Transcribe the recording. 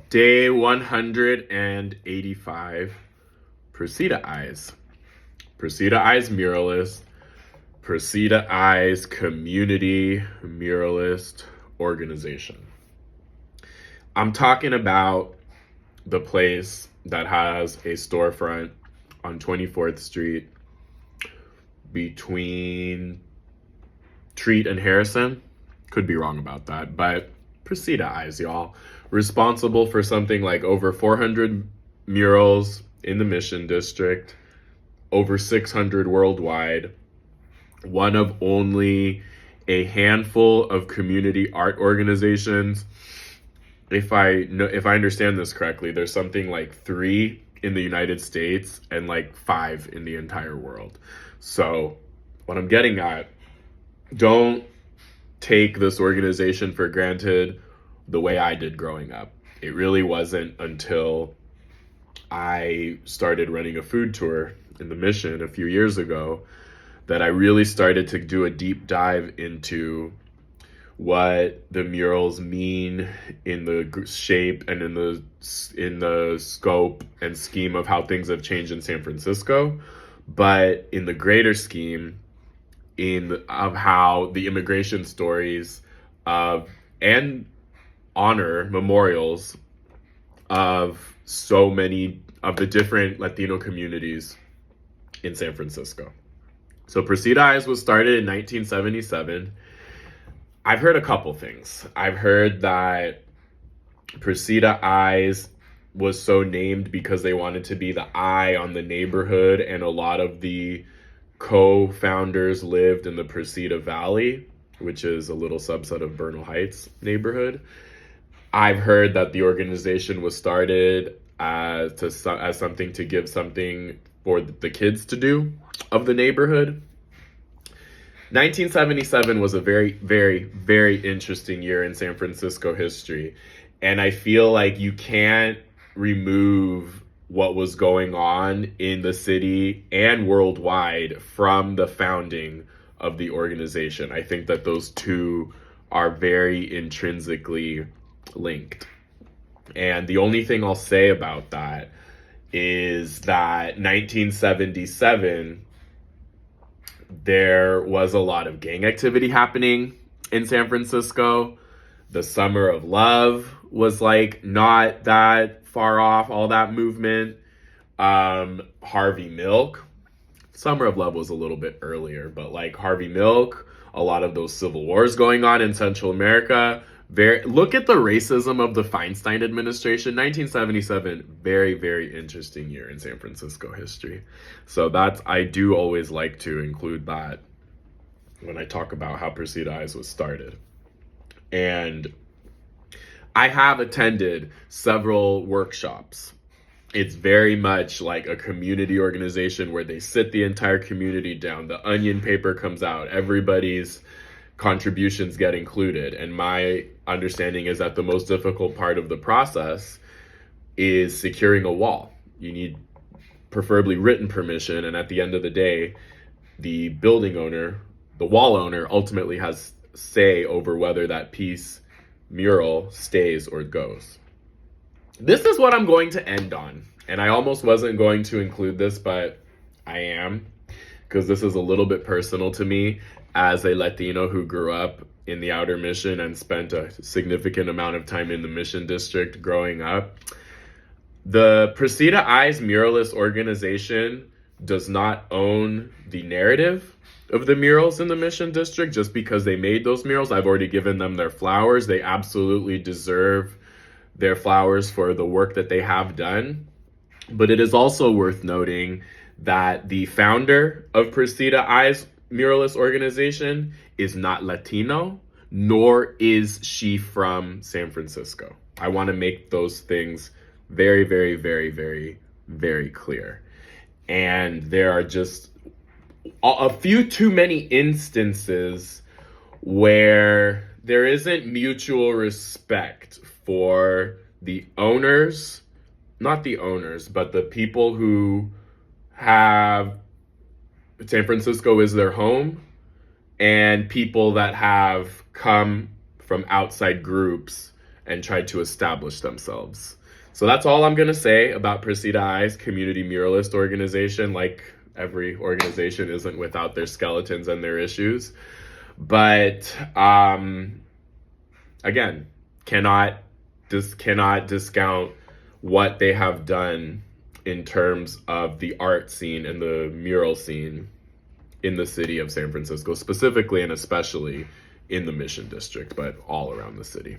Day 185, Precita Eyes. Precita Eyes muralist, Precita Eyes community muralist organization. I'm talking about the place that has a storefront on 24th Street between Treat and Harrison. Could be wrong about that, but Precita Eyes, y'all. Responsible for something like over 400 murals in the Mission District, over 600 worldwide, one of only a handful of community art organizations. If I understand this correctly, there's something like 3 in the United States and like 5 in the entire world. So what I'm getting at, don't take this organization for granted the way I did growing up. It really wasn't until I started running a food tour in the Mission a few years ago that I really started to do a deep dive into what the murals mean in the shape and in the scope and scheme of how things have changed in San Francisco, but in the greater scheme of how the immigration stories and honor memorials of so many of the different Latino communities in San Francisco. So Precita Eyes was started in 1977. I've heard a couple things. I've heard that Precita Eyes was so named because they wanted to be the eye on the neighborhood, and a lot of the co-founders lived in the Precita Valley, which is a little subset of Bernal Heights neighborhood. I've heard that the organization was started as something to give something for the kids to do of the neighborhood. 1977 was a very, very, very interesting year in San Francisco history. And I feel like you can't remove what was going on in the city and worldwide from the founding of the organization. I think that those two are very intrinsically linked. And the only thing I'll say about that is that 1977, there was a lot of gang activity happening in San Francisco. The Summer of Love was like not that far off, all that movement. Harvey Milk. Summer of Love was a little bit earlier, but like Harvey Milk, a lot of those civil wars going on in Central America. Look at the racism of the Feinstein administration. 1977, very, very interesting year in San Francisco history. So I do always like to include that when I talk about how Precita Eyes was started. And I have attended several workshops. It's very much like a community organization where they sit the entire community down. The onion paper comes out. Everybody's contributions get included. And my understanding is that the most difficult part of the process is securing a wall. You need preferably written permission. And at the end of the day, the building owner, the wall owner, ultimately has say over whether that piece mural stays or goes. This is what I'm going to end on. And I almost wasn't going to include this, but I am, because this is a little bit personal to me as a Latino who grew up in the Outer Mission and spent a significant amount of time in the Mission District growing up. The Precita Eyes muralist organization does not own the narrative of the murals in the Mission District just because they made those murals. I've already given them their flowers. They absolutely deserve their flowers for the work that they have done. But it is also worth noting that the founder of Precita Eyes muralist organization is not Latino, nor is she from San Francisco. I want to make those things very, very, very, very, very clear. And there are just a few too many instances where there isn't mutual respect for the owners, not the owners, but the people who have San Francisco is their home, and people that have come from outside groups and tried to establish themselves. So that's all I'm going to say about Precita Eyes Community Muralist Organization. Like every organization isn't without their skeletons and their issues. But again, cannot discount what they have done in terms of the art scene and the mural scene in the city of San Francisco, specifically and especially in the Mission District, but all around the city.